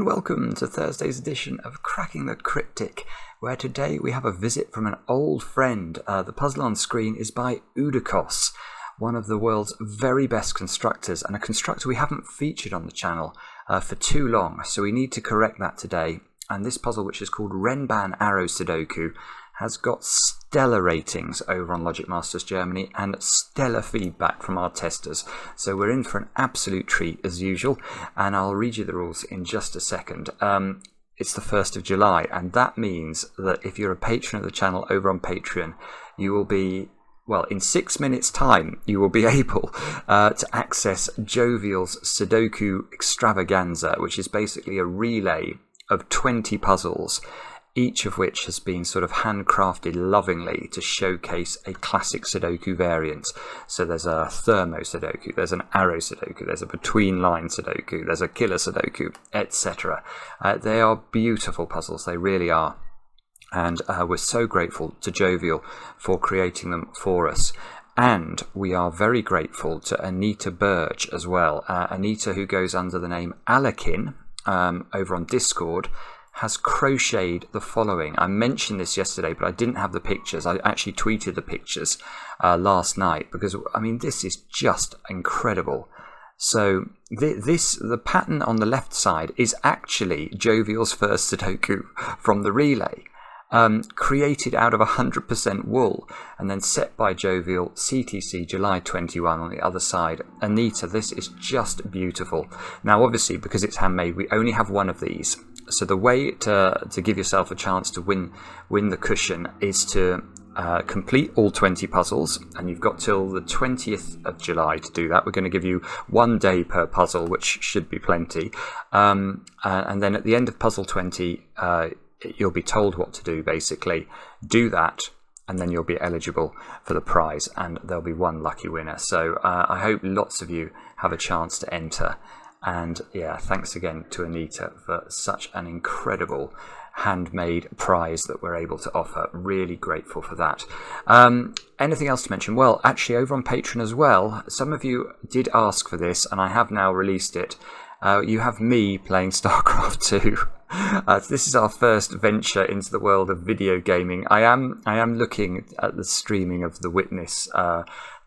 welcome to Thursday's edition of Cracking the Cryptic, where today we have a visit from an old friend. The puzzle on screen is by Udakos, one of the world's very best constructors, and a constructor we haven't featured on the channel for too long, so we need to correct that today. And this puzzle, which is called Renban Arrow Sudoku, has got stellar ratings over on Logic Masters Germany and stellar feedback from our testers. So we're in for an absolute treat as usual, and I'll read you the rules in just a second. It's the 1st of July, and that means that if you're a patron of the channel over on Patreon, you will be, well, in 6 minutes time, you will be able to access Jovial's Sudoku Extravaganza, which is basically a relay of 20 puzzles, each of which has been sort of handcrafted lovingly to showcase a classic Sudoku variant. So there's a thermo Sudoku, there's an arrow Sudoku, there's a between line Sudoku, there's a killer Sudoku, etc. They are beautiful puzzles, they really are. And we're so grateful to Jovial for creating them for us. And we are very grateful to Anita Burge as well. Anita, who goes under the name Alakin over on Discord, has crocheted the following. I mentioned this yesterday, but I didn't have the pictures. I actually tweeted the pictures last night because, I mean, this is just incredible. So the pattern on the left side is actually Jovial's first Sudoku from the relay, created out of 100% wool and then set by Jovial CTC July 21 on the other side. Anita, this is just beautiful. Now, obviously, because it's handmade, we only have one of these. So the way to give yourself a chance to win the cushion is to complete all 20 puzzles, and you've got till the 20th of July to do that. We're going to give you 1 day per puzzle, which should be plenty. And then at the end of puzzle 20, you'll be told what to do, basically. Do that, and then you'll be eligible for the prize, and there'll be one lucky winner. So I hope lots of you have a chance to enter. And yeah, thanks again to Anita for such an incredible handmade prize that we're able to offer. Really grateful for that. Anything else to mention? Well, actually, over on Patreon as well, some of you did ask for this, and I have now released it. You have me playing StarCraft 2. This is our first venture into the world of video gaming. I am looking at the streaming of the Witness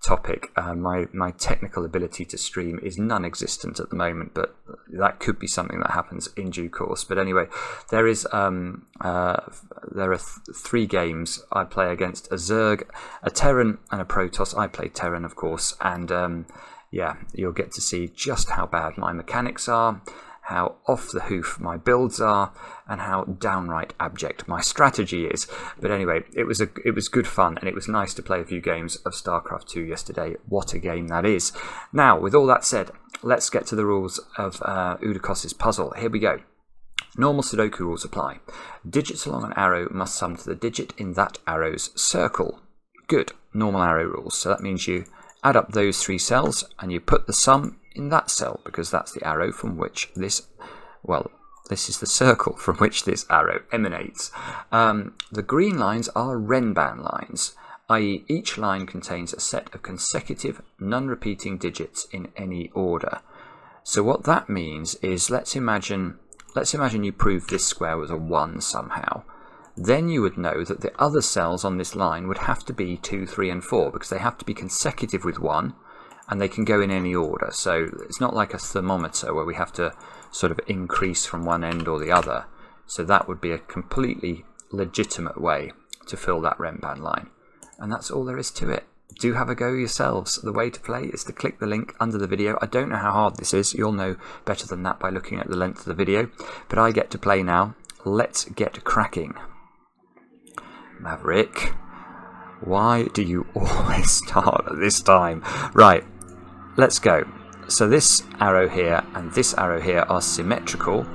topic. My technical ability to stream is non-existent at the moment, but that could be something that happens in due course. But anyway, there are 3 games. I play against a Zerg, a Terran, and a Protoss. I play Terran, of course, and yeah, you'll get to see just how bad my mechanics are, how off the hoof my builds are, and how downright abject my strategy is. But anyway, it was good fun, and it was nice to play a few games of StarCraft 2 yesterday. What a game that is. Now, with all that said, let's get to the rules of Udakos' puzzle. Here we go. Normal Sudoku rules apply. Digits along an arrow must sum to the digit in that arrow's circle. Good. Normal arrow rules. So that means you add up those 3 cells and you put the sum in that cell, because that's the arrow from which this is the circle from which this arrow emanates. The green lines are renban lines, i.e. each line contains a set of consecutive non-repeating digits in any order. So what that means is, let's imagine you prove this square was a 1 somehow. Then you would know that the other cells on this line would have to be 2, 3, and 4, because they have to be consecutive with 1, and they can go in any order. So it's not like a thermometer where we have to sort of increase from one end or the other. So that would be a completely legitimate way to fill that renban line. And that's all there is to it. Do have a go yourselves. The way to play is to click the link under the video. I don't know how hard this is. You'll know better than that by looking at the length of the video. But I get to play now. Let's get cracking. Maverick, why do you always start at this time? Right, let's go. So this arrow here and this arrow here are symmetrical,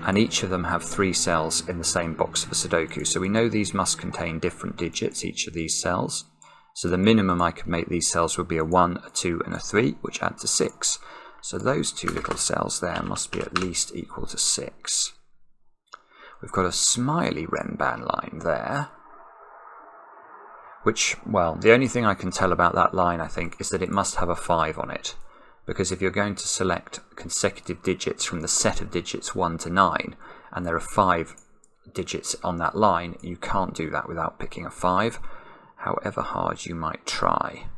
and each of them have 3 cells in the same box of a Sudoku. So we know these must contain different digits, each of these cells. So the minimum I could make these cells would be a 1, a 2, and a 3, which add to 6. So those 2 little cells there must be at least equal to 6. We've got a smiley renban line there, which, well, the only thing I can tell about that line, I think, is that it must have a 5 on it, because if you're going to select consecutive digits from the set of digits 1 to 9, and there are 5 digits on that line, you can't do that without picking a 5, however hard you might try.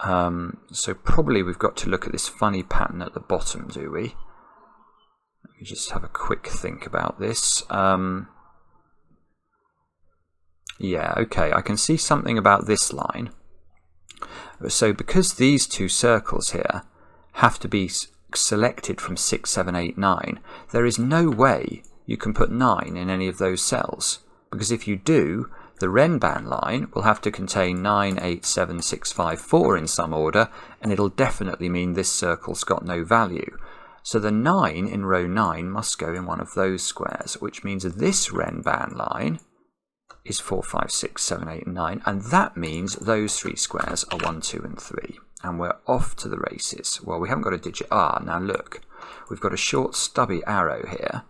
So probably we've got to look at this funny pattern at the bottom, do we? Let me just have a quick think about this. Yeah, okay, I can see something about this line. So because these two circles here have to be selected from 6, 7, 8, 9, there is no way you can put 9 in any of those cells. Because if you do, the renban line will have to contain 9, 8, 7, 6, 5, 4 in some order, and it'll definitely mean this circle's got no value. So the 9 in row 9 must go in one of those squares, which means this renban line is 4, 5, 6, 7, 8, and 9, and that means those 3 squares are 1, 2, and 3. And we're off to the races. Well, we haven't got a digit R. Now look, we've got a short stubby arrow here.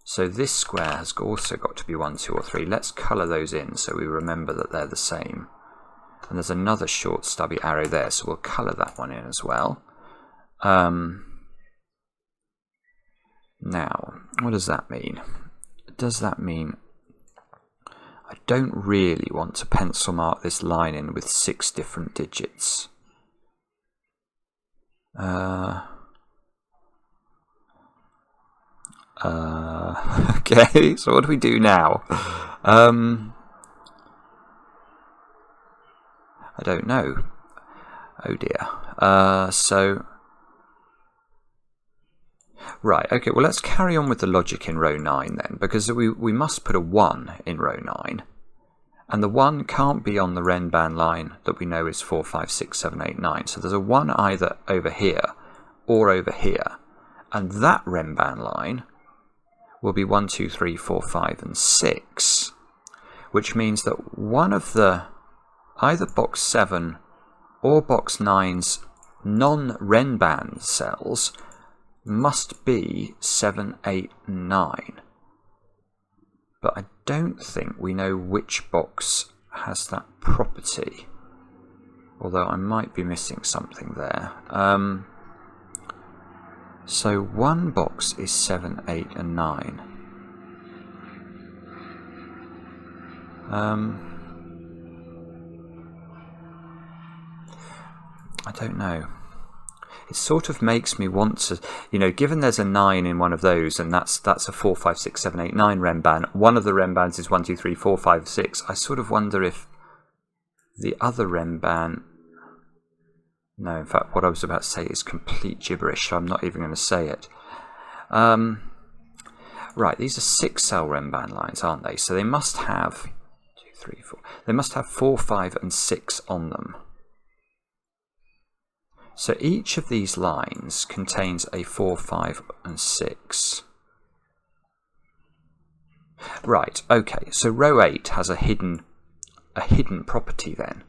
So this square has also got to be 1, 2, or 3. Let's colour those in so we remember that they're the same. And there's another short stubby arrow there, so we'll colour that one in as well. Now, what does that mean? Does that mean I don't really want to pencil mark this line in with 6 different digits? Okay, so what do we do now? I don't know. Oh dear. Right, okay, well let's carry on with the logic in row 9 then, because we must put a 1 in row 9. And the 1 can't be on the renban line that we know is 4, 5, 6, 7, 8, 9. So there's a 1 either over here or over here. And that renban line will be 1, 2, 3, 4, 5, and 6. Which means that one of the, either box 7 or box 9's non-renban cells must be 7, 8, 9. But I don't think we know which box has that property. Although I might be missing something there. So one box is 7, 8, and 9. I don't know. It sort of makes me want to, given there's a 9 in one of those, and that's a 4, 5, 6, 7, 8, 9 renban. One of the renbans is 1, 2, 3, 4, 5, 6. I sort of wonder if the other renban... No, in fact, what I was about to say is complete gibberish, so I'm not even going to say it. Right, these are 6-cell renban lines, aren't they? So they must have 2, 3, 4. They must have 4, 5, and 6 on them. So each of these lines contains a 4, 5, and 6. Right, okay, so row 8 has a hidden property then.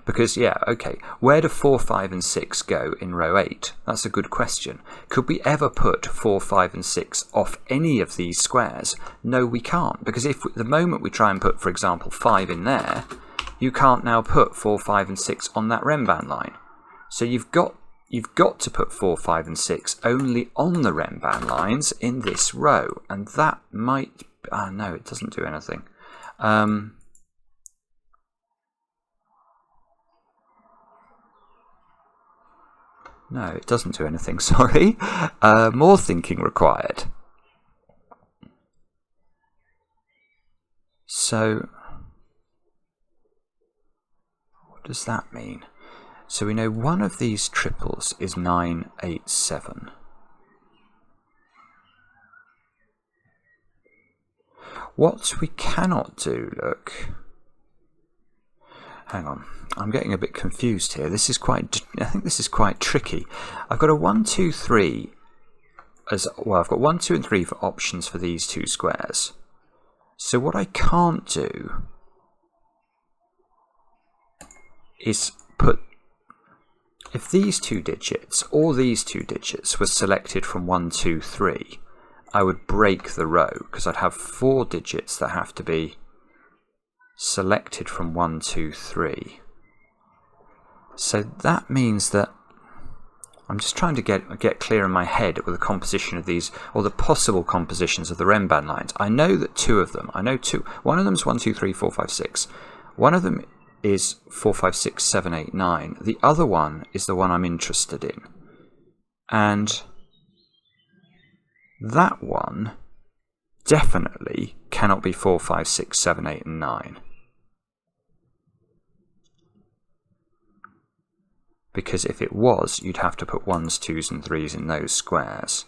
Because, yeah, okay, where do 4, 5, and 6 go in row 8? That's a good question. Could we ever put 4, 5, and 6 off any of these squares? No, we can't, because if the moment we try and put, for example, 5 in there, you can't now put 4, 5, and 6 on that renban line. So you've got to put 4, 5, and 6 only on the renban lines in this row, and that might... no, it doesn't do anything. No, it doesn't do anything, sorry. More thinking required. So, what does that mean? So we know one of these triples is 9, 8, 7. What we cannot do, look... Hang on, I'm getting a bit confused here. I think this is quite tricky. I've got a 1, 2, 3 as well. I've got 1, 2, and 3 for options for these two squares. So what I can't do is put, if these two digits or these two digits were selected from 1, 2, 3, I would break the row because I'd have 4 digits that have to be selected from 1, 2, 3. So that means that I'm just trying to get clear in my head with the composition of these, or the possible compositions of the renban lines. I know that two of them. I know two. One of them is 1, 2, 3, 4, 5, 6. One of them is 4, 5, 6, 7, 8, 9. The other one is the one I'm interested in. And that one definitely cannot be 4, 5, 6, 7, 8, and 9. Because if it was, you'd have to put 1s, 2s, and 3s in those squares.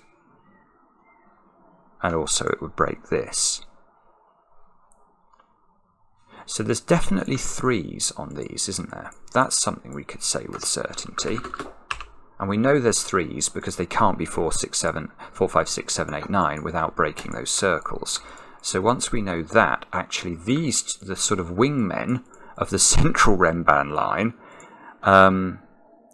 And also it would break this. So there's definitely 3s on these, isn't there? That's something we could say with certainty. And we know there's 3s because they can't be 4, 5, 6, 7, 8, 9 without breaking those circles. So once we know that, actually these, the sort of wingmen of the central renban line,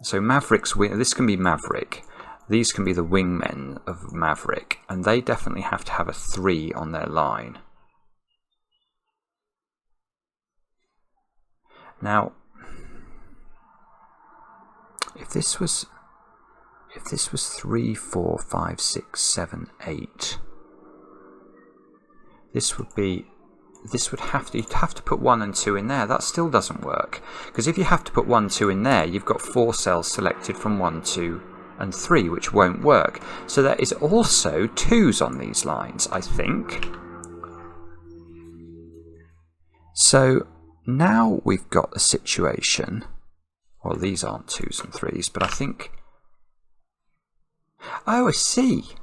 so Maverick's wing, this can be Maverick. These can be the wingmen of Maverick, and they definitely have to have a 3 on their line. Now, if this was 3, 4, 5, 6, 7, 8, you'd have to put 1 and 2 in there. That still doesn't work, because if you have to put 1, 2 in there, you've got 4 cells selected from 1, 2, and 3, which won't work. So there is also 2s on these lines, I think. So now we've got a situation. Well, these aren't 2s and 3s, but I think. Oh, I see.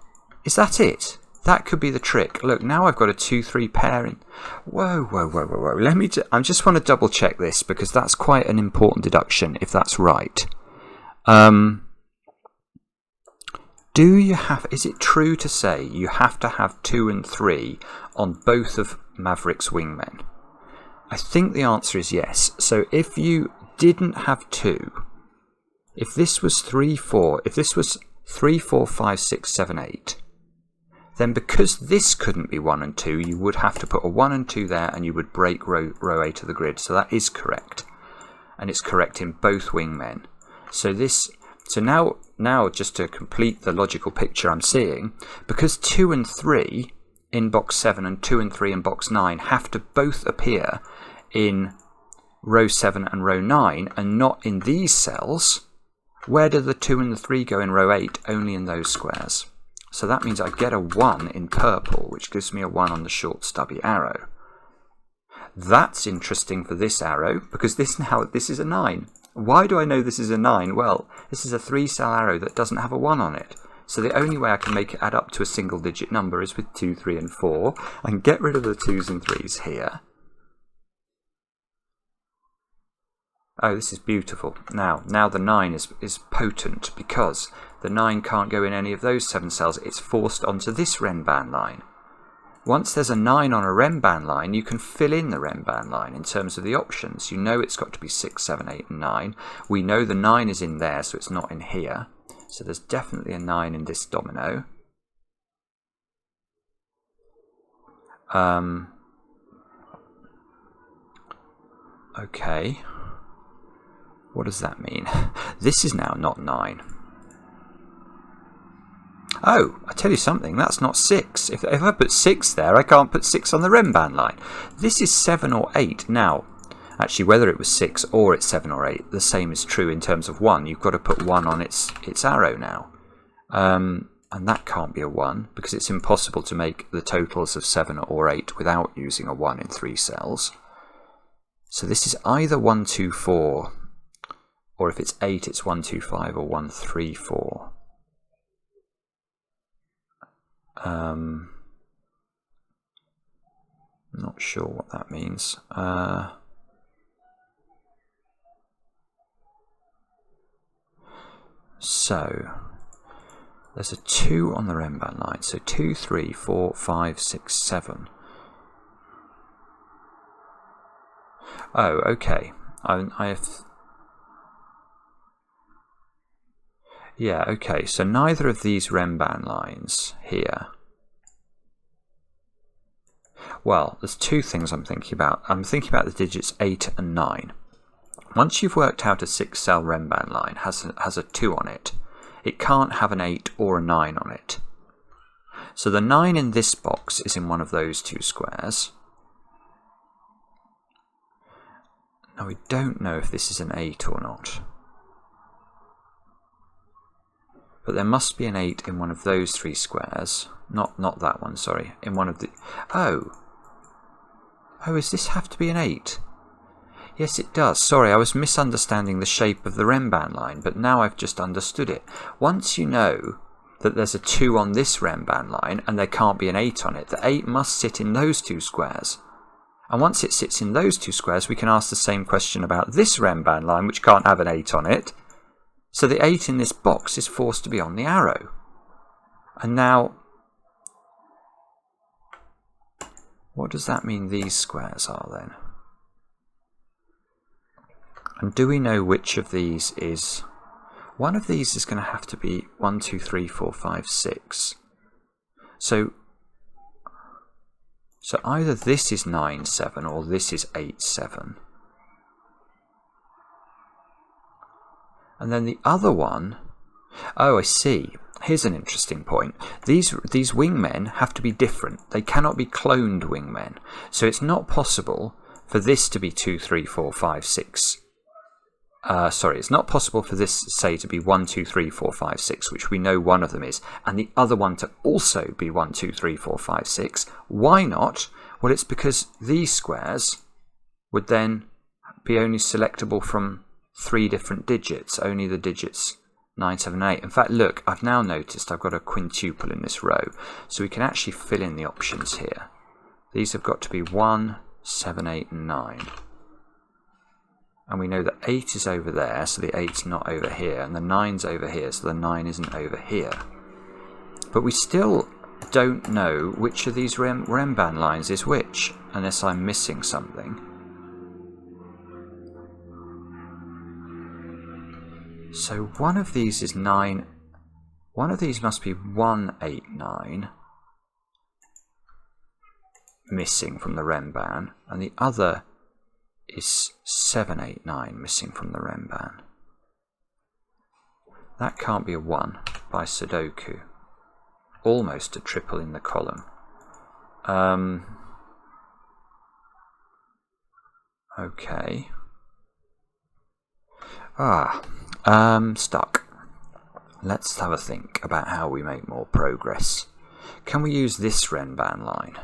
Is that it? That could be the trick. Look, now I've got a 2-3 pairing. Whoa. I just want to double check this, because that's quite an important deduction if that's right. Is it true to say you have to have 2 and 3 on both of Maverick's wingmen? I think the answer is yes. So if you didn't have 2, if this was 3, 4, 5, 6, 7, 8, then because this couldn't be 1 and 2, you would have to put a 1 and 2 there, and you would break row 8 of the grid. So that is correct. And it's correct in both wingmen. So now just to complete the logical picture I'm seeing, because 2 and 3 in box 7 and 2 and 3 in box 9 have to both appear in row 7 and row 9 and not in these cells, where do the 2 and the 3 go in row 8? Only in those squares. So that means I get a 1 in purple, which gives me a 1 on the short stubby arrow. That's interesting for this arrow, because this is a 9. Why do I know this is a 9? Well, this is a 3-cell arrow that doesn't have a 1 on it. So the only way I can make it add up to a single-digit number is with 2, 3, and 4, and get rid of the 2s and 3s here. Oh, this is beautiful. Now the 9 is potent, because the 9 can't go in any of those 7 cells. It's forced onto this renban line. Once there's a 9 on a renban line, you can fill in the renban line in terms of the options. You know it's got to be 6, 7, 8, and 9. We know the 9 is in there, so it's not in here. So there's definitely a 9 in this domino. Okay. What does that mean? This is now not 9. Oh, I tell you something, that's not 6. If I put 6 there, I can't put 6 on the renban line. This is 7 or 8. Now, actually, whether it was 6 or it's 7 or 8, the same is true in terms of 1. You've got to put 1 on its arrow now. And that can't be a 1, because it's impossible to make the totals of 7 or 8 without using a 1 in 3 cells. So this is either 1, 2, 4, or if it's 8, it's 1, 2, 5, or 1, 3, 4. Not sure what that means. So there's a 2 on the renban line. So 2, 3, 4, 5, 6, 7. Oh, okay. I have. Yeah, okay. So neither of these renban lines here. Well, there's 2 things I'm thinking about. I'm thinking about the digits 8 and 9. Once you've worked out a 6-cell renban line has a 2 on it, It can't have an 8 or a 9 on it. So the 9 in this box is in one of those two squares. Now we don't know if this is an 8 or not. But there must be an 8 in one of those three squares. Not that one, sorry. In one of the... Oh, does this have to be an 8? Yes, it does. Sorry, I was misunderstanding the shape of the renban line, but now I've just understood it. Once you know that there's a 2 on this renban line and there can't be an 8 on it, the 8 must sit in those two squares. And once it sits in those two squares, we can ask the same question about this renban line, which can't have an 8 on it. So the 8 in this box is forced to be on the arrow. And now, what does that mean these squares are then? And do we know which of these is... One of these is going to have to be 1, 2, 3, 4, 5, 6. So either this is 9, 7 or this is 8, 7. And then the other one... Oh, I see. Here's an interesting point. These wingmen have to be different. They cannot be cloned wingmen. So it's not possible for this to be 2, 3, 4, 5, 6. It's not possible for this, say, to be 1, 2, 3, 4, 5, 6, which we know one of them is, and the other one to also be 1, 2, 3, 4, 5, 6. Why not? Well, it's because these squares would then be only selectable from 3 different digits, only the digits 9, 7, 8. In fact, look, I've now noticed I've got a quintuple in this row, so we can actually fill in the options here. These have got to be 1, 7, 8, and 9. And we know that 8 is over there, so the 8's not over here, and the 9's over here, so the 9 isn't over here. But we still don't know which of these renban lines is which, unless I'm missing something. So one of these is 9. One of these must be 1, 8, 9, missing from the renban, and the other is 7, 8, 9 missing from the renban. That can't be a 1 by Sudoku. Almost a triple in the column. Okay. Stuck. Let's have a think about how we make more progress. Can we use this renban line?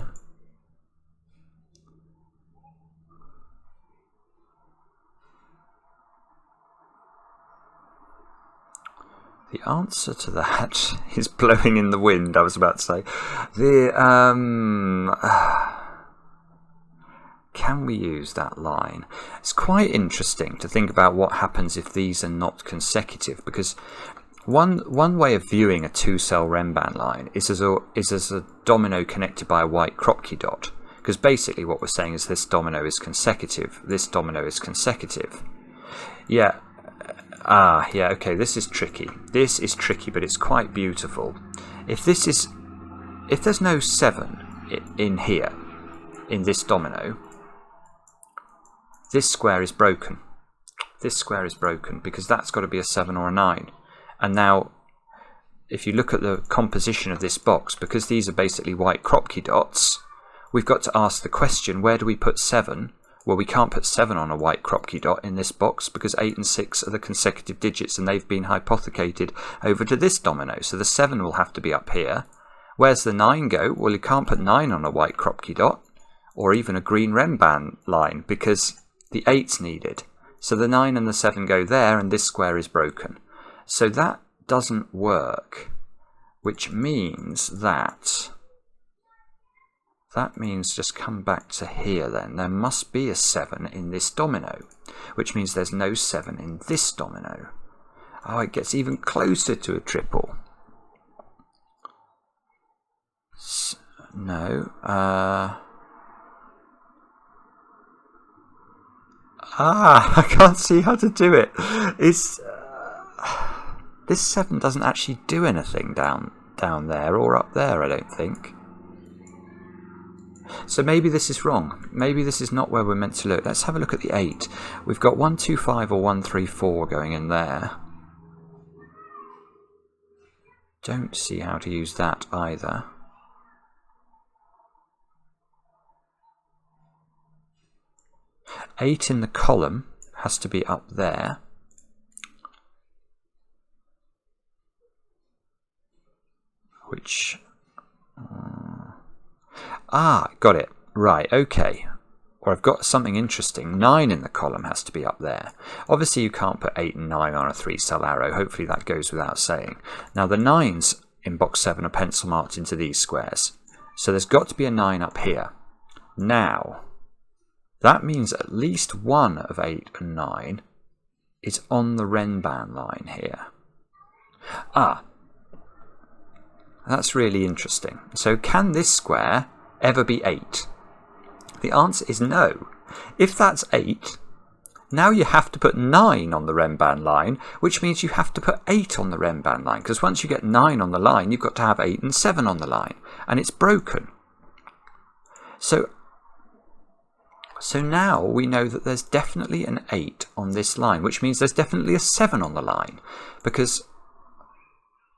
The answer to that is blowing in the wind, I was about to say. Can we use that line? It's quite interesting to think about what happens if these are not consecutive, because one way of viewing a 2-cell renban line is as a domino connected by a white Kropki dot, because basically what we're saying is this domino is consecutive, this domino is consecutive. Yeah. Yeah, okay, this is tricky. This is tricky, but it's quite beautiful. If there's no 7 in here, in this domino, this square is broken. This square is broken, because that's got to be a 7 or a 9. And now, if you look at the composition of this box, because these are basically white Kropki dots, we've got to ask the question, where do we put 7? Well, we can't put 7 on a white Kropki dot in this box because 8 and 6 are the consecutive digits and they've been hypothecated over to this domino. So the 7 will have to be up here. Where's the 9 go? Well, you can't put 9 on a white Kropki dot or even a green renban line because the 8's needed. So the 9 and the 7 go there and this square is broken. So that doesn't work, which means that... That means just come back to here then. There must be a 7 in this domino, which means there's no 7 in this domino. Oh, it gets even closer to a triple. No. I can't see how to do it. This 7 doesn't actually do anything down there or up there, I don't think. So maybe this is wrong. Maybe this is not where we're meant to look. Let's have a look at the 8. We've got 1, 2, 5 or 1, 3, 4 going in there. don't see how to use that either. Eight in the column has to be up there. Which... got it. Right, okay. Or I've got something interesting. 9 in the column has to be up there. Obviously you can't put 8 and 9 on a 3-cell arrow. Hopefully that goes without saying. Now the 9s in box 7 are pencil marked into these squares. So there's got to be a 9 up here. Now, that means at least one of 8 and 9 is on the renban line here. That's really interesting. So can this square ever be 8? The answer is no. If that's 8, now you have to put 9 on the renban line, which means you have to put 8 on the renban line, because once you get 9 on the line, you've got to have 8 and 7 on the line, and it's broken. So now we know that there's definitely an 8 on this line, which means there's definitely a 7 on the line, because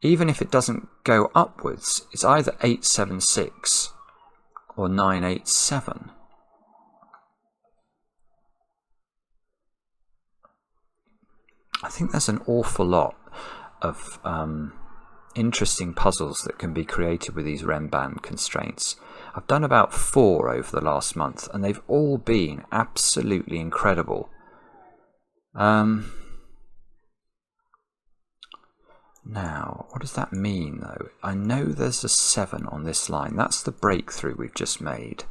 even if it doesn't go upwards, it's either 876 or 987. I think there's an awful lot of interesting puzzles that can be created with these renban constraints. I've done about 4 over the last month, and they've all been absolutely incredible. Now, what does that mean, though? I know there's a 7 on this line. That's the breakthrough we've just made.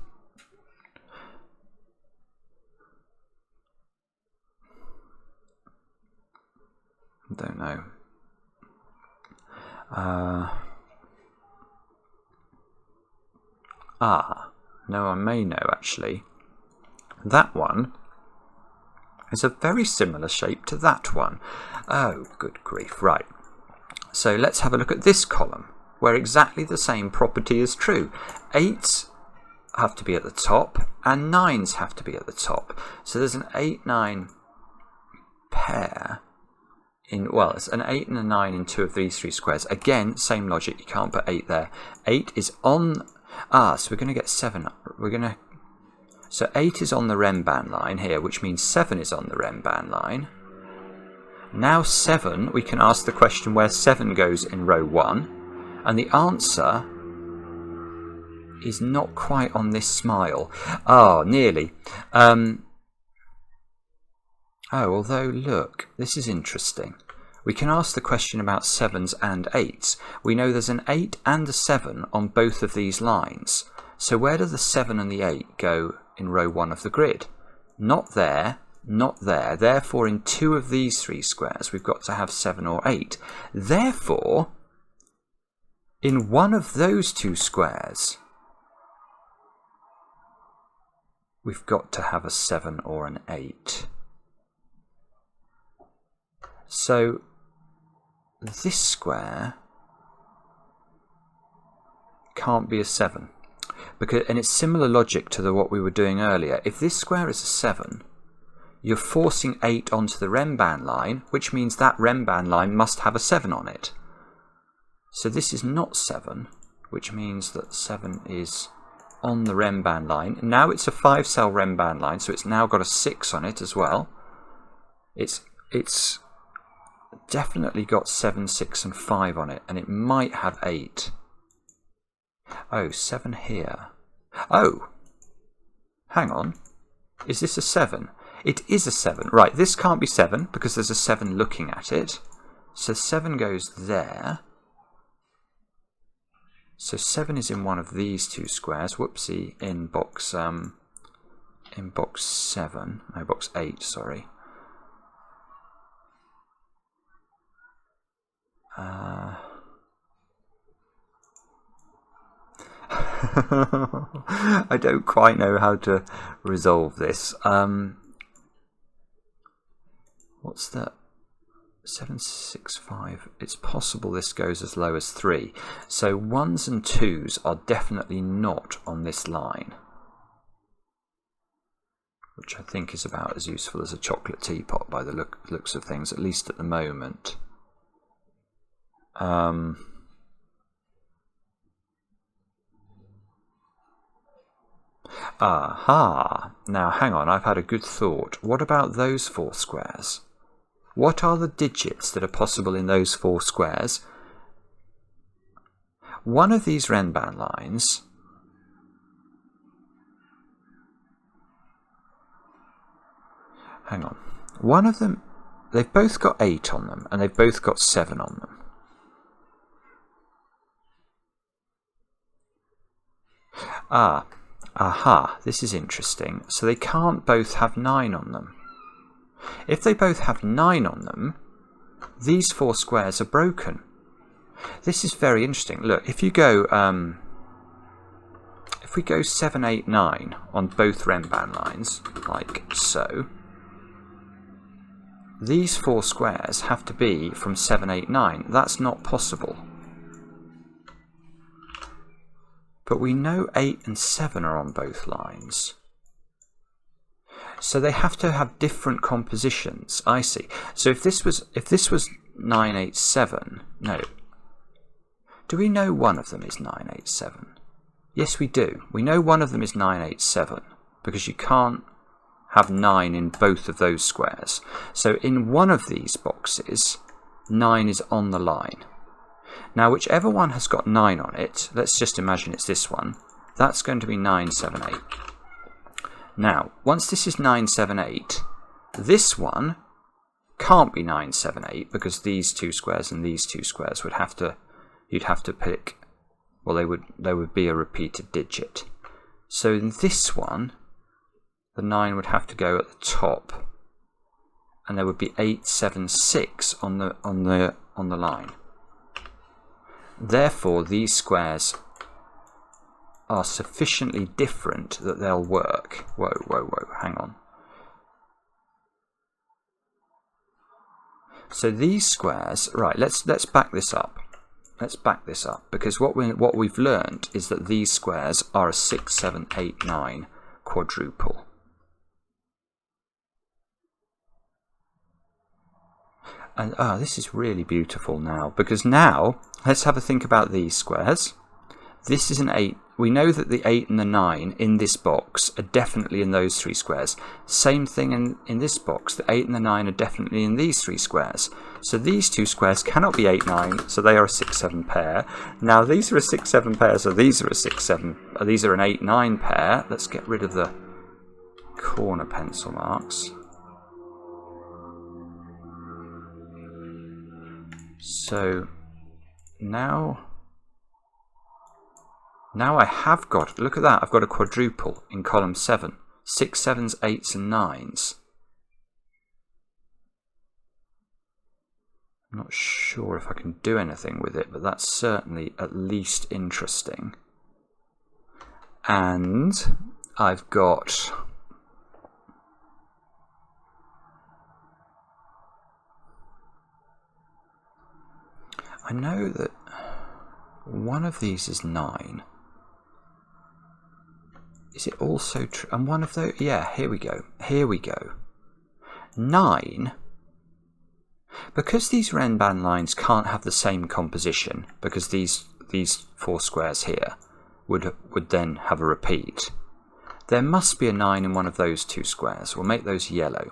I don't know. No, I may know, actually. That one is a very similar shape to that one. Oh, good grief. Right. So let's have a look at this column, where exactly the same property is true. 8s have to be at the top, and 9s have to be at the top. So there's an 8-9 pair. Well, it's an 8 and a 9 in 2 of these 3 squares. Again, same logic. You can't put 8 there. 8 is on... so we're going to get 7. So 8 is on the renban line here, which means 7 is on the renban line. Now 7, we can ask the question where 7 goes in row 1. And the answer is not quite on this smile. Nearly. Although, look, this is interesting. We can ask the question about 7s and 8s. We know there's an 8 and a 7 on both of these lines. So where do the 7 and the 8 go in row 1 of the grid? Not there, not there. Therefore, in 2 of these 3 squares, we've got to have 7 or 8. Therefore, in one of those 2 squares, we've got to have a 7 or an 8. So this square can't be a 7, and it's similar logic to what we were doing earlier. If this square is a 7, you're forcing 8 onto the renban line, which means that renban line must have a 7 on it. So this is not 7, which means that 7 is on the renban line. Now it's a 5-cell renban line, so it's now got a 6 on it as well. It's definitely got 7, 6 and 5 on it, and it might have 8. 7 here. Hang on. Is this a 7? It is a 7. Right, this can't be 7 because there's a 7 looking at it. So 7 goes there. So 7 is in one of these 2 squares. Whoopsie, in box 7. No, box 8, sorry. I don't quite know how to resolve this. What's that? 7, 6, 5. It's possible this goes as low as 3. So 1s and 2s are definitely not on this line, which I think is about as useful as a chocolate teapot by the looks of things, at least at the moment. Aha! Now hang on, I've had a good thought. What about those 4 squares? What are the digits that are possible in those 4 squares? One of these renban lines hang on. One of them, they've both got 8 on them, and they've both got 7 on them. Aha, this is interesting. So they can't both have 9 on them. If they both have 9 on them, these 4 squares are broken. This is very interesting. Look, if you go, if we go 7, 8, 9 on both renban lines, like so, these 4 squares have to be from 7, 8, 9. That's not possible. But we know 8 and 7 are on both lines. So they have to have different compositions. I see. So if this was 9, 8, 7, no. Do we know one of them is 9, 8, 7? Yes, we do. We know one of them is 9, 8, 7 because you can't have 9 in both of those squares. So in one of these boxes, 9 is on the line. Now, whichever one has got 9 on it, let's just imagine it's this one, that's going to be 9, 7, 8. Now, once this is 9, 7, 8, this one can't be 9, 7, 8 because these 2 squares and these 2 squares would have to, you'd have to pick, well, they would be a repeated digit. So in this one, the 9 would have to go at the top, and there would be 8, 7, 6 on the line. Therefore, these squares are sufficiently different that they'll work. Whoa, whoa, whoa, hang on. So these squares, right, let's back this up. Let's back this up, because what we've learned is that these squares are a 6, 7, 8, 9 quadruple. And this is really beautiful now, because now let's have a think about these squares. This is an 8. We know that the 8 and the 9 in this box are definitely in those 3 squares. Same thing in this box. The 8 and the 9 are definitely in these 3 squares. So these 2 squares cannot be 8, 9, so they are a 6, 7 pair. Now these are a 6, 7 pair, so these are a 6, 7. These are an 8, 9 pair. Let's get rid of the corner pencil marks. So now I have got, look at that, I've got a quadruple in column 7. 6, 7s, 8s and 9s. I'm not sure if I can do anything with it, but that's certainly at least interesting. And I've got I know that one of these is 9. Is it also true? And one of those, yeah, here we go. Here we go. 9, because these renban lines can't have the same composition, because these 4 squares here would then have a repeat, there must be a 9 in one of those 2 squares. We'll make those yellow.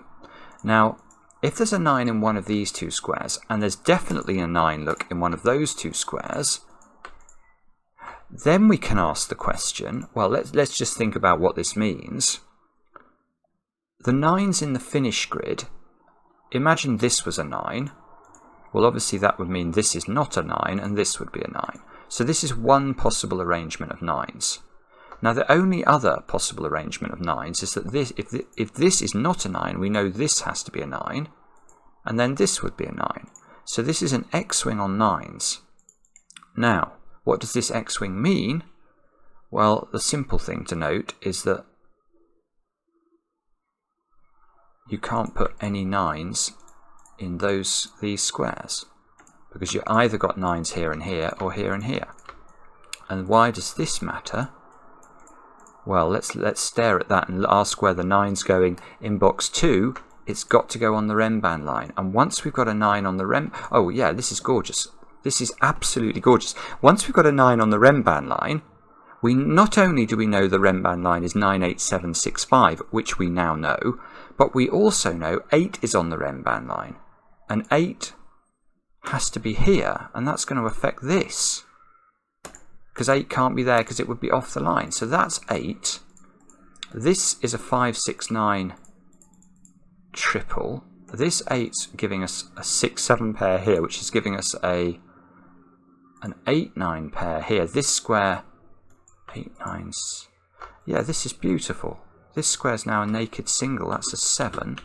Now, if there's a 9 in one of these 2 squares, and there's definitely a 9, look, in one of those 2 squares, then we can ask the question, well, let's just think about what this means. The 9s in the finish grid, imagine this was a 9. Well, obviously that would mean this is not a 9, and this would be a 9. So this is one possible arrangement of 9s. Now, the only other possible arrangement of 9s is that this, if this is not a 9, we know this has to be a 9, and then this would be a 9. So this is an X-wing on 9s. Now, what does this X-wing mean? Well, the simple thing to note is that you can't put any 9s in these squares, because you either got 9s here and here, or here and here. And why does this matter? Well, let's stare at that and ask where the 9's going. In box 2, it's got to go on the renban line. And once we've got a 9 on the oh yeah, this is gorgeous. This is absolutely gorgeous. Once we've got a 9 on the renban line, not only do we know the renban line is 98765, which we now know, but we also know 8 is on the renban line. And 8 has to be here, and that's going to affect this. Because 8 can't be there because it would be off the line. So that's 8. This is a 569 triple. This 8's giving us a 6-7 pair here, which is giving us an 8-9 pair here. This square, 8-9s. Yeah, this is beautiful. This square's now a naked single. That's a 7.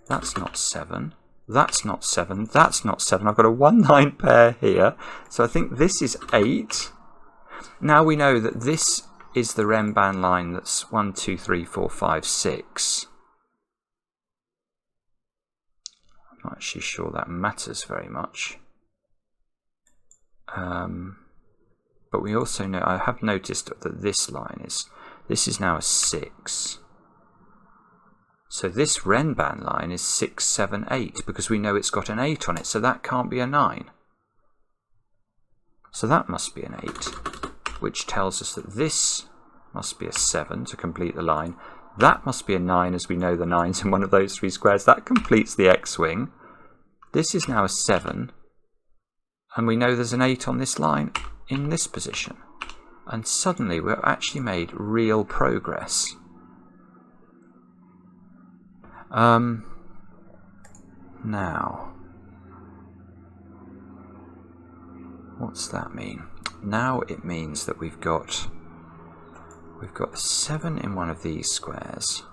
That's not 7. That's not 7. That's not 7. I've got a 1-9 pair here. So I think this is 8. Now we know that this is the renban line that's 1, 2, 3, 4, 5, 6. I'm not actually sure that matters very much. But we also know, I have noticed that this line is now a 6. So this renban line is 6, 7, 8 because we know it's got an 8 on it, so that can't be a 9. So that must be an 8, which tells us that this must be a 7 to complete the line. That must be a 9, as we know the 9's in one of those 3 squares. That completes the X-wing. This is now a 7, and we know there's an 8 on this line in this position. And suddenly we've actually made real progress. Now, what's that mean? Now it means that we've got a 7 in one of these squares.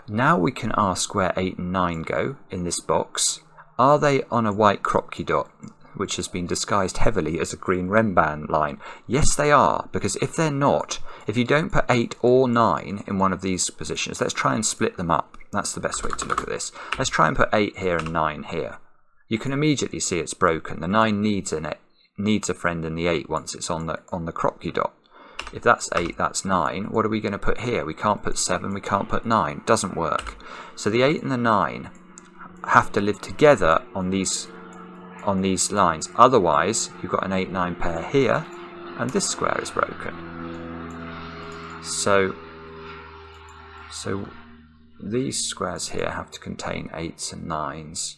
Now we can ask where 8 and 9 go in this box. Are they on a white Kropki dot, which has been disguised heavily as a green renban line? Yes, they are, because if they're not, if you don't put 8 or 9 in one of these positions, let's try and split them up. That's the best way to look at this. Let's try and put 8 here and 9 here. You can immediately see it's broken. The 9 needs a friend in the 8 once it's on the Kropki dot. If that's 8, that's 9. What are we going to put here? We can't put 7, we can't put 9. Doesn't work. So the 8 and the 9 have to live together on these lines. Otherwise, you've got an 8-9 pair here, and this square is broken. So these squares here have to contain 8s and 9s.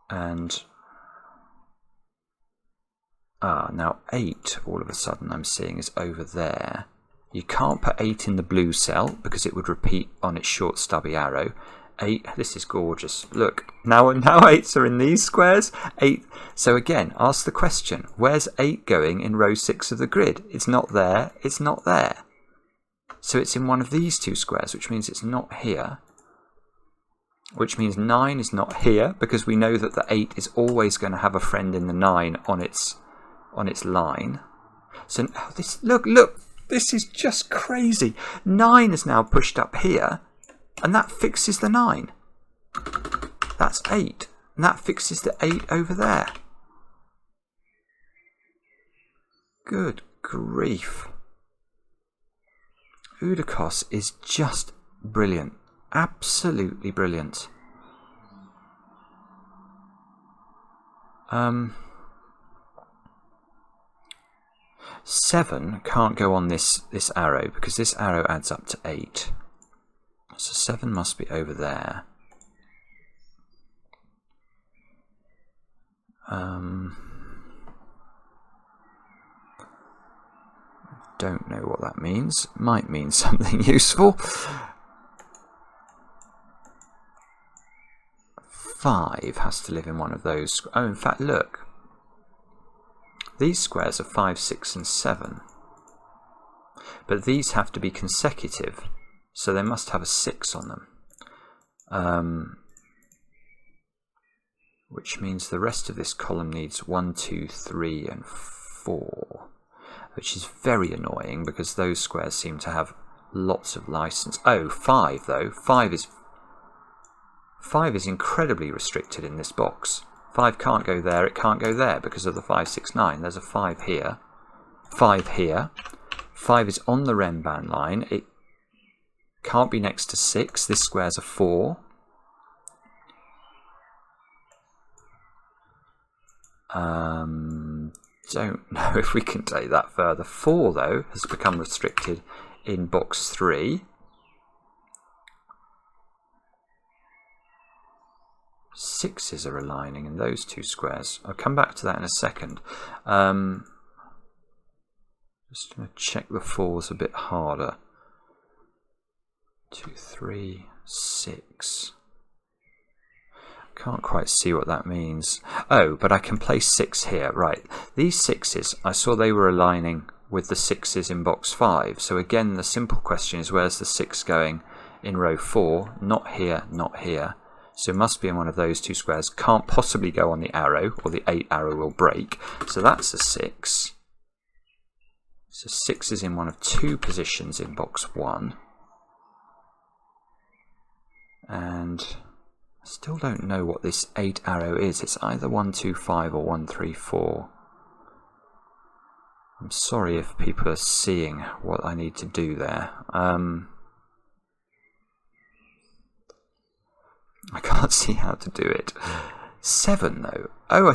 And now 8 all of a sudden I'm seeing is over there. You can't put 8 in the blue cell because it would repeat on its short stubby arrow. 8, this is gorgeous. Look, now 8s are in these squares. 8. So again, ask the question, where's 8 going in row 6 of the grid? It's not there, it's not there. So it's in one of these 2 squares, which means it's not here. Which means 9 is not here, because we know that the 8 is always going to have a friend in the 9 on its line. So look, this is just crazy. 9 is now pushed up here, and that fixes the 9. That's 8, and that fixes the 8 over there. Good grief. Udakos is just brilliant. Absolutely brilliant. 7 can't go on this arrow because this arrow adds up to 8. So 7 must be over there. Don't know what that means. Might mean something useful. 5 has to live in one of those. Oh, in fact, look. These squares are 5, 6, and 7. But these have to be consecutive, so they must have a 6 on them. Which means the rest of this column needs 1, 2, 3, and 4. Which is very annoying because those squares seem to have lots of license. Oh, 5 though. 5 is incredibly restricted in this box. 5 can't go there, it can't go there because of the 5, 6, 9. There's a 5 here. 5 here. 5 is on the renban line. It can't be next to 6. This square's a 4. Don't know if we can take that further. 4, though, has become restricted in box 3. 6s are aligning in those 2 squares. I'll come back to that in a second. Just going to check the 4s a bit harder. 2, 3, 6. Can't quite see what that means. Oh, but I can place 6 here. Right. These 6s, I saw they were aligning with the 6s in box 5. So again, the simple question is, where's the 6 going in row 4? Not here, not here. So it must be in one of those 2 squares. Can't possibly go on the arrow, or the 8 arrow will break. So that's a 6. So 6 is in one of 2 positions in box 1. And I still don't know what this 8 arrow is. It's either 1, 2, 5 or 1, 3, 4. I'm sorry if people are seeing what I need to do there. I can't see how to do it. 7 though. Oh,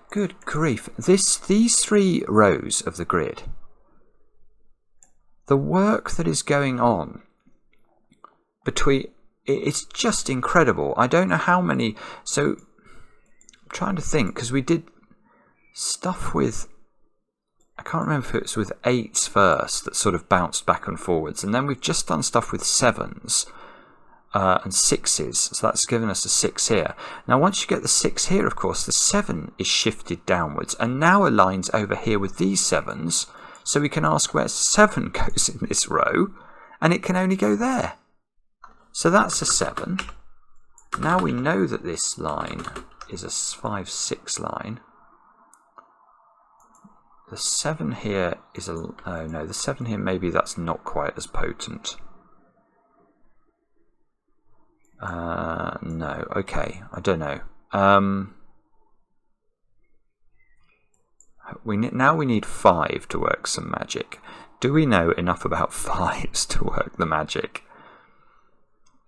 good grief. These 3 rows of the grid. The work that is going on between... It's just incredible. I don't know how many... So, I'm trying to think, because we did stuff with... I can't remember if it was with 8s first that sort of bounced back and forwards. And then we've just done stuff with 7s and 6s. So that's given us a 6 here. Now, once you get the 6 here, of course, the 7 is shifted downwards and now aligns over here with these 7s. So we can ask where 7 goes in this row, and it can only go there. So that's a 7. Now we know that this line is a 5, 6 line. The 7 here is a... Oh no, the 7 here, maybe that's not quite as potent. No, okay, I don't know. Now we need 5 to work some magic. Do we know enough about 5s to work the magic?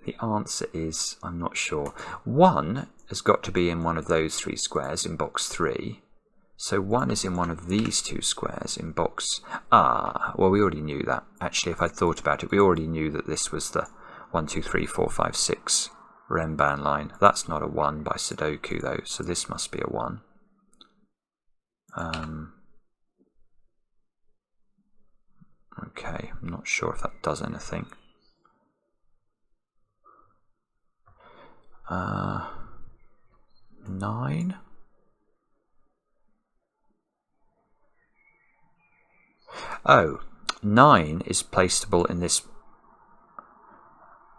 The answer is, I'm not sure. 1 has got to be in one of those 3 squares in box 3. So 1 is in one of these 2 squares in box... well, we already knew that. Actually, if I'd thought about it, we already knew that this was the 1, 2, 3, 4, 5, 6 renban line. That's not a 1 by Sudoku, though, so this must be a 1. Okay, I'm not sure if that does anything. 9. Oh, 9 is placeable in this.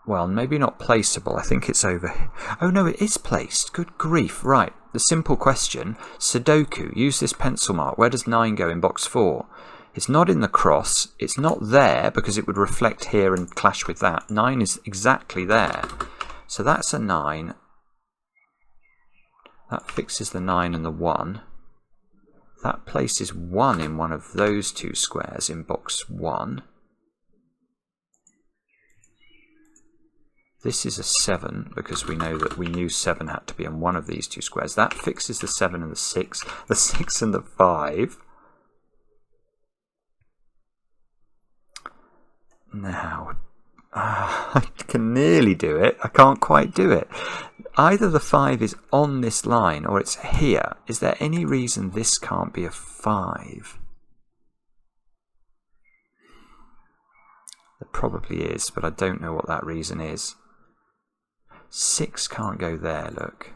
Well, maybe not placeable. I think it's over here. Oh no, it is placed. Good grief. Right. The simple question. Sudoku. Use this pencil mark. Where does 9 go in box 4? It's not in the cross. It's not there because it would reflect here and clash with that. 9 is exactly there. So that's a 9. That fixes the 9 and the 1. That places 1 in one of those 2 squares in box 1. This is a 7 because we know that we knew 7 had to be in one of these 2 squares. That fixes the 7 and the 6. The 6 and the 5. Now, I can nearly do it. I can't quite do it. Either the 5 is on this line or it's here. Is there any reason this can't be a 5? There probably is, but I don't know what that reason is. 6 can't go there, look.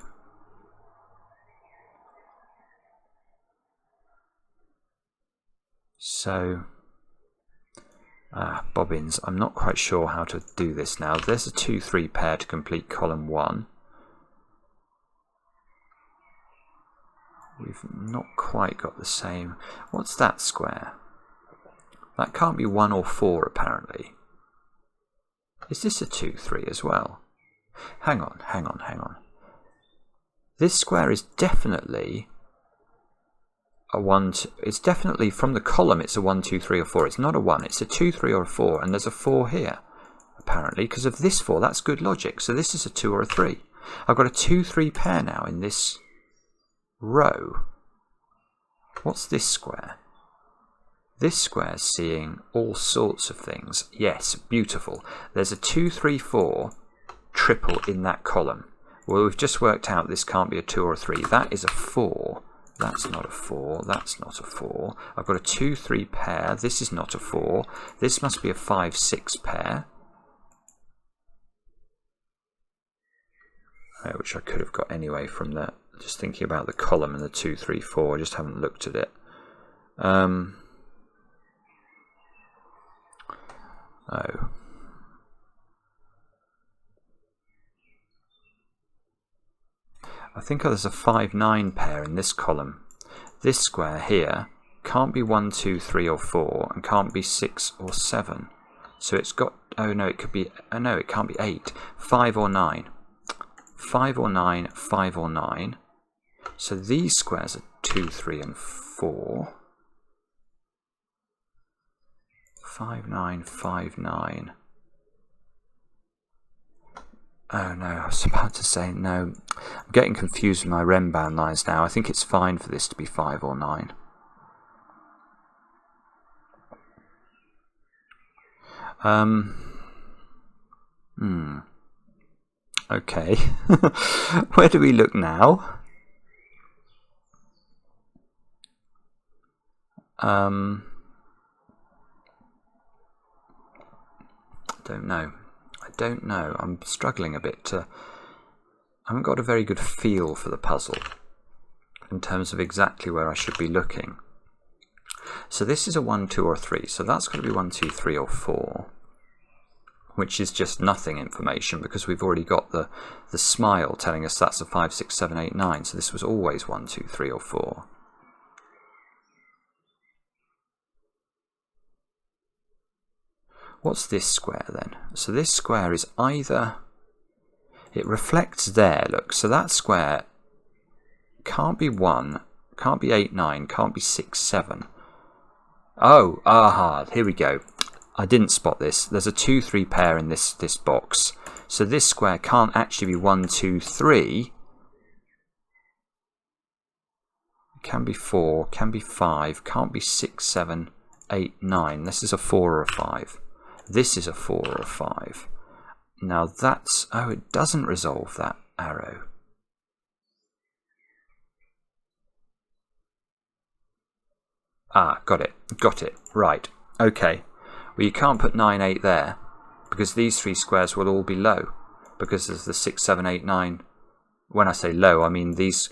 So... bobbins. I'm not quite sure how to do this now. There's a 2-3 pair to complete column 1. We've not quite got the same. What's that square? That can't be 1 or 4 apparently. Is this a 2-3 as well? Hang on. This square is definitely a 1, it's definitely from the column it's a 1, 2, 3 or 4. It's not a 1, it's a 2, 3 or a 4, and there's a 4 here, apparently, because of this 4. That's good logic. So this is a 2 or a 3. I've got a 2-3 pair now in this row. What's this square? This square's seeing all sorts of things. Yes, beautiful. There's a 2, 3, 4 triple in that column. Well, we've just worked out this can't be a 2 or a 3. That is a 4. That's not a 4. That's not a 4. I've got a 2, 3 pair. This is not a 4. This must be a 5, 6 pair. Which I could have got anyway from the just thinking about the column and the 2, 3, 4. I just haven't looked at it. Oh. I think there's a 5, 9 pair in this column. This square here can't be 1, 2, 3 or 4 and can't be 6 or 7. So it's got, oh no, it could be, oh no, it can't be 8. 5 or 9. 5 or 9, 5 or 9. So these squares are 2, 3 and 4. 5, 9, 5, 9. Oh no, I was about to say no. I'm getting confused with my renban lines now. I think it's fine for this to be 5 or 9. Okay. Where do we look now? Don't know. I don't know. I'm struggling a bit to... I haven't got a very good feel for the puzzle in terms of exactly where I should be looking. So this is a 1, 2 or 3. So that's got to be 1, 2, 3 or 4. Which is just nothing information because we've already got the smile telling us that's a 5, 6, 7, 8, 9. So this was always 1, 2, 3 or 4. What's this square then? So this square is either... It reflects there, look. So that square can't be 1, can't be 8, 9, can't be 6, 7. Oh, aha, here we go. I didn't spot this. There's a 2, 3 pair in this box. So this square can't actually be 1, 2, 3. It can be 4, can be 5, can't be 6, 7, 8, 9. This is a 4 or a 5. This is a 4 or a 5. Now that's... Oh, it doesn't resolve that arrow. Ah, got it. Got it. Right. Okay. Well, you can't put 9, 8 there because these 3 squares will all be low because there's the 6, 7, 8, 9. When I say low, I mean these...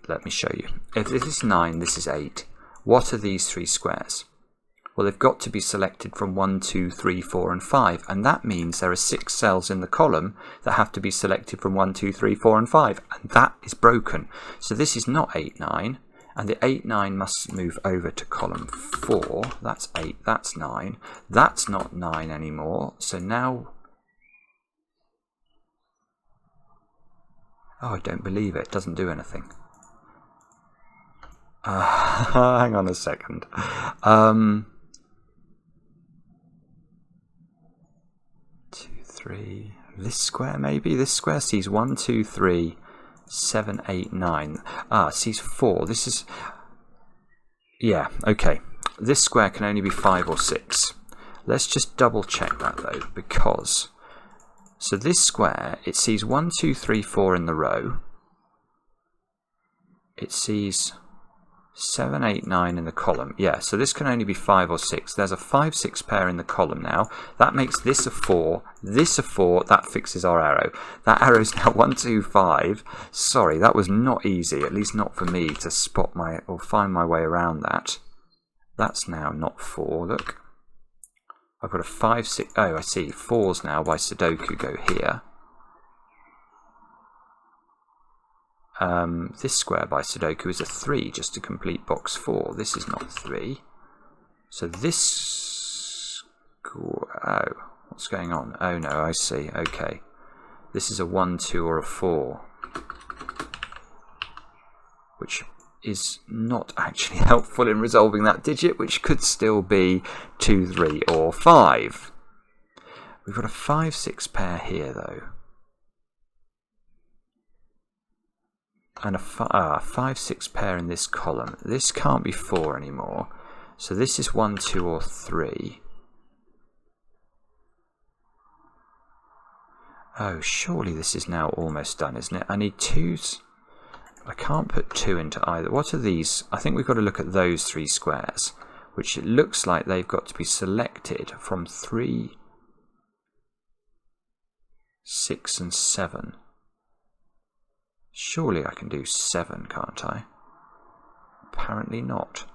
Let me show you. If this is 9, this is 8. What are these 3 squares? Well, they've got to be selected from 1, 2, 3, 4 and 5. And that means there are 6 cells in the column that have to be selected from 1, 2, 3, 4 and 5. And that is broken. So this is not 8, 9. And the 8, 9 must move over to column 4. That's 8, that's 9. That's not 9 anymore. So now... Oh, I don't believe it. It doesn't do anything. Hang on a second. 2, 3. This square maybe? This square sees 1, 2, 3, 7, 8, 9. Ah, sees 4. This is... Yeah, okay. This square can only be 5 or 6. Let's just double check that though, because... So this square, it sees 1, 2, 3, 4 in the row. It sees 7, 8, 9 in the column. Yeah, so this can only be 5 or 6. There's a 5, 6 pair in the column now. That makes this a 4, this a 4. That fixes our arrow. That arrow is now 1, 2, 5. Sorry, that was not easy, at least not for me, to spot my or find my way around that. That's now not 4, look. I've got a 5, 6... Oh, I see. 4s now by Sudoku go here. This square by Sudoku is a 3 just to complete box 4. This is not 3. So this... Oh, what's going on? Oh no, I see. Okay. This is a 1, 2 or a 4. Which is not actually helpful in resolving that digit, which could still be 2, 3 or 5. We've got a 5, 6 pair here though. and a 5, 6 pair in this column. This can't be 4 anymore. So this is 1, 2, or 3. Oh, surely this is now almost done, isn't it? I need 2s. I can't put 2 into either. What are these? I think we've got to look at those 3 squares, which it looks like they've got to be selected from 3, 6, and 7. Surely I can do 7, can't I? Apparently not.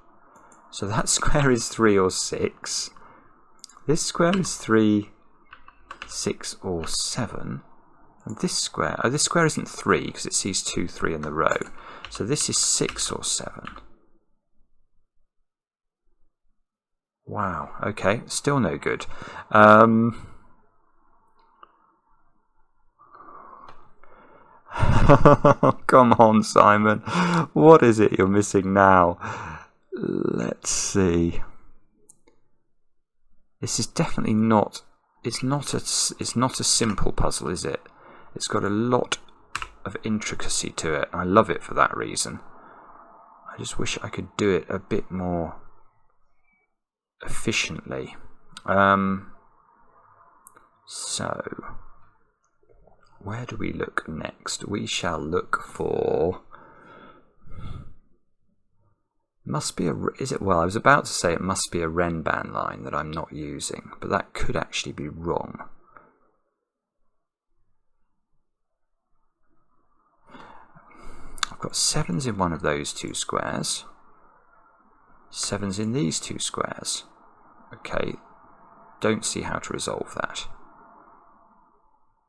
So that square is 3 or 6. This square is 3, 6, or 7. And this square, oh, this square isn't 3 because it sees 2, 3 in the row. So this is 6 or 7. Wow, okay, still no good. Come on, Simon. What is it you're missing now? Let's see. This is definitely not. It's not a simple puzzle, is it? It's got a lot of intricacy to it. I love it for that reason. I just wish I could do it a bit more efficiently. So, where do we look next? We shall look for... Must be a... Is it? Well, I was about to say it must be a renban line that I'm not using, but that could actually be wrong. I've got 7s in one of those 2 squares. 7s in these 2 squares. Okay, don't see how to resolve that.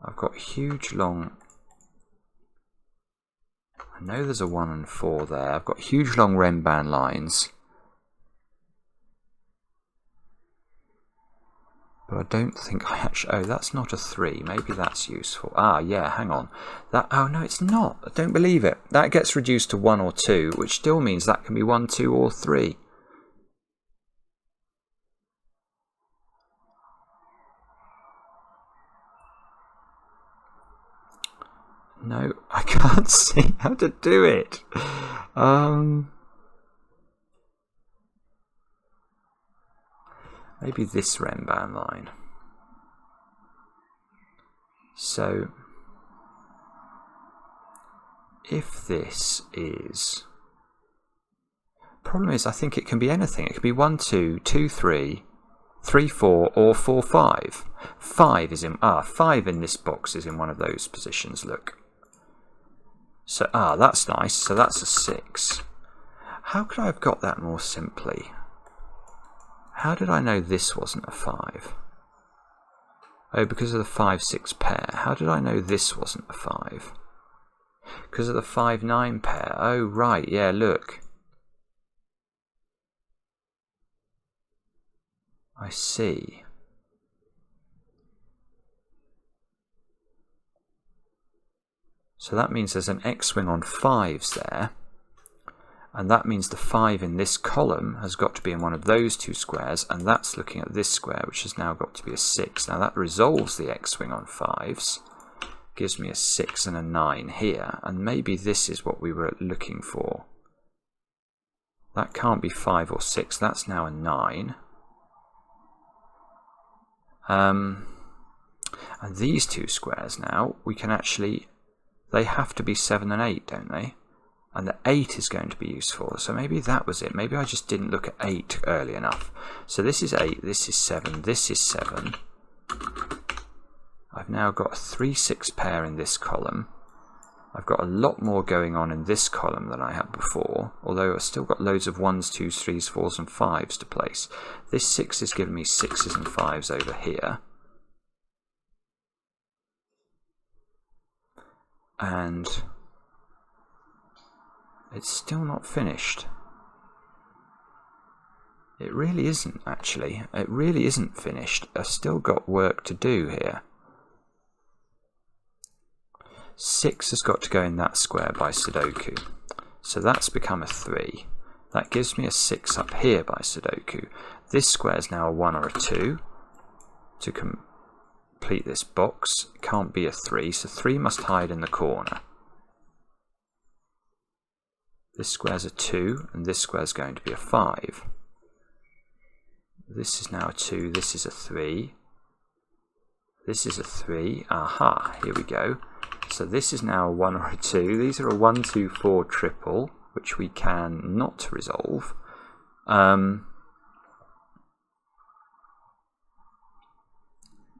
I've got huge long... I know there's a 1 and 4 there. I've got huge long renban lines. But I don't think I actually... Oh, that's not a 3. Maybe that's useful. Ah, yeah, hang on. That... Oh, no, it's not. I don't believe it. That gets reduced to 1 or 2, which still means that can be 1, 2, or 3. No, I can't see how to do it. Maybe this renban line. So, if this is... Problem is, I think it can be anything. It can be 1, 2, 2, 3, 3, 4, or 4, 5. 5 is in... 5 in this box is in one of those positions, look. So, that's nice. So that's a 6. How could I have got that more simply? How did I know this wasn't a 5? Oh, because of the 5, 6 pair. How did I know this wasn't a 5? Because of the 5, 9 pair. Oh, right. Yeah, look. I see. So that means there's an X-wing on 5s there, and that means the 5 in this column has got to be in one of those 2 squares, and that's looking at this square, which has now got to be a 6. Now that resolves the X-wing on 5s, gives me a 6 and a 9 here, and maybe this is what we were looking for. That can't be 5 or 6, that's now a 9. And these 2 squares now, we can actually... They have to be 7 and 8, don't they? And the 8 is going to be useful. So maybe that was it. Maybe I just didn't look at 8 early enough. So this is 8, this is 7, this is 7. I've now got a 3, 6 pair in this column. I've got a lot more going on in this column than I had before. Although I've still got loads of 1s, 2s, 3s, 4s and 5s to place. This 6 is giving me 6s and 5s over here. And it's still not finished. It really isn't, actually. It really isn't finished. I've still got work to do here. 6 has got to go in that square by Sudoku. So that's become a 3. That gives me a 6 up here by Sudoku. This square is now a 1 or a 2 to complete this box. It can't be a 3, so 3 must hide in the corner. This square's a 2, and this square's going to be a 5. This is now a 2, this is a 3. This is a 3. Aha, here we go. So this is now a 1 or a 2. These are a 1, 2, 4 triple, which we can not resolve. No,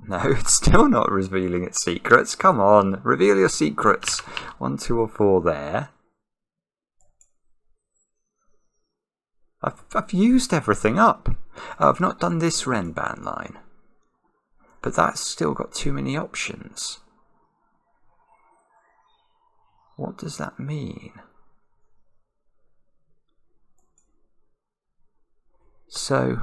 it's still not revealing its secrets. Come on, reveal your secrets. 1, 2 or 4 there. I've used everything up. I've not done this renban line. But that's still got too many options. What does that mean? So,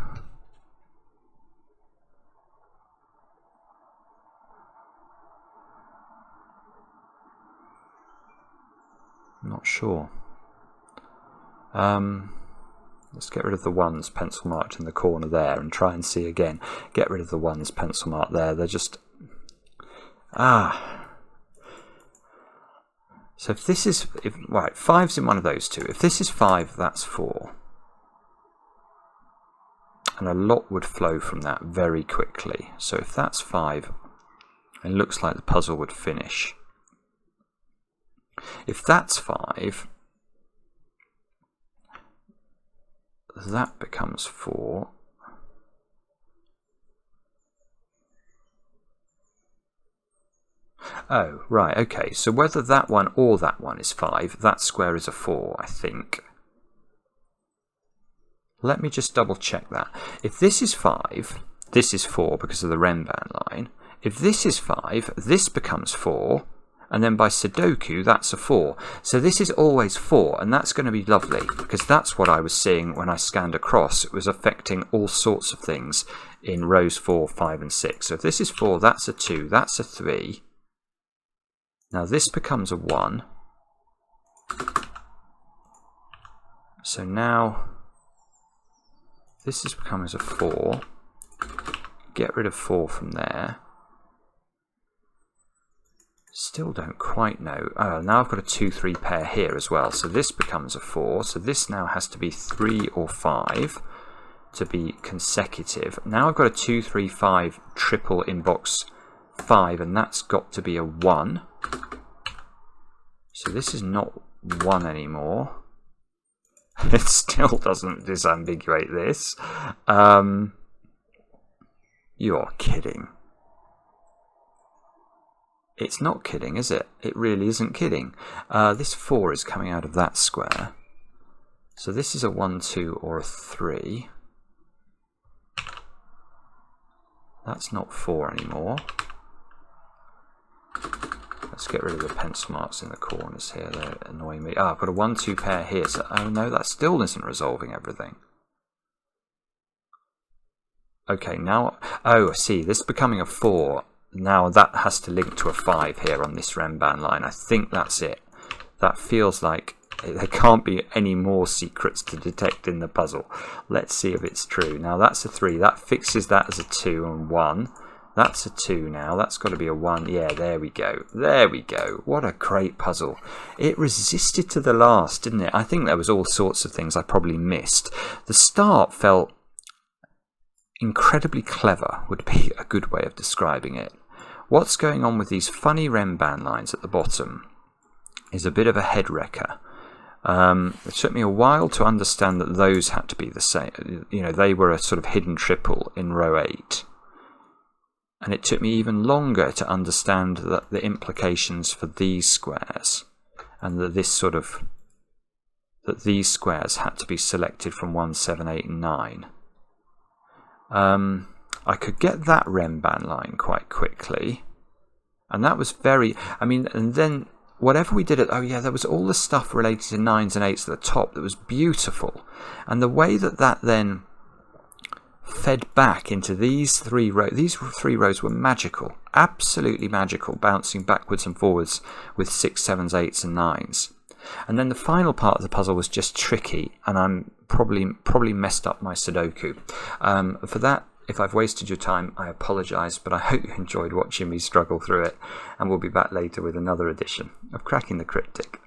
I'm not sure. Let's get rid of the ones pencil marked in the corner there and try and see again. Get rid of the ones pencil marked there. They're just... So if this is... right, 5's in one of those two. If this is 5, that's 4. And a lot would flow from that very quickly. So if that's 5, it looks like the puzzle would finish. If that's 5... that becomes 4. Oh, right, okay. So whether that one or that one is 5, that square is a 4, I think. Let me just double check that. If this is 5, this is 4 because of the renban line. If this is 5, this becomes 4. And then by Sudoku, that's a 4. So this is always 4, and that's going to be lovely, because that's what I was seeing when I scanned across. It was affecting all sorts of things in rows 4, 5, and 6. So if this is 4, that's a 2, that's a 3. Now this becomes a 1. So now this is becomes a 4. Get rid of 4 from there. Still don't quite know. Oh, now I've got a 2, 3 pair here as well. So this becomes a 4. So this now has to be 3 or 5 to be consecutive. Now I've got a 2, 3, 5 triple in box 5, and that's got to be a 1. So this is not 1 anymore. It still doesn't disambiguate this. You're kidding. It's not kidding, is it? It really isn't kidding. This 4 is coming out of that square. So this is a 1, 2, or a 3. That's not 4 anymore. Let's get rid of the pencil marks in the corners here. They're annoying me. I've got a 1, 2 pair here. So, oh no, that still isn't resolving everything. Okay, now... oh, I see. This is becoming a 4. Now that has to link to a 5 here on this renban line. I think that's it. That feels like there can't be any more secrets to detect in the puzzle. Let's see if it's true. Now that's a 3. That fixes that as a 2 and 1. That's a 2 now. That's got to be a 1. Yeah, there we go. There we go. What a great puzzle. It resisted to the last, didn't it? I think there was all sorts of things I probably missed. The start felt incredibly clever, would be a good way of describing it. What's going on with these funny renban lines at the bottom is a bit of a head wrecker. It took me a while to understand that those had to be the same. You know, they were a sort of hidden triple in row 8. And it took me even longer to understand that the implications for these squares, and that these squares had to be selected from 1, 7, 8, and 9. I could get that renban line quite quickly, and that was very... I mean, and then whatever we did at... oh yeah, there was all the stuff related to 9s and 8s at the top that was beautiful, and the way that that then fed back into these 3 rows... these 3 rows were magical, absolutely magical, bouncing backwards and forwards with 6, 7s, 8s and 9s. And then the final part of the puzzle was just tricky, and I'm probably messed up my Sudoku. For that, if I've wasted your time, I apologise, but I hope you enjoyed watching me struggle through it, and we'll be back later with another edition of Cracking the Cryptic.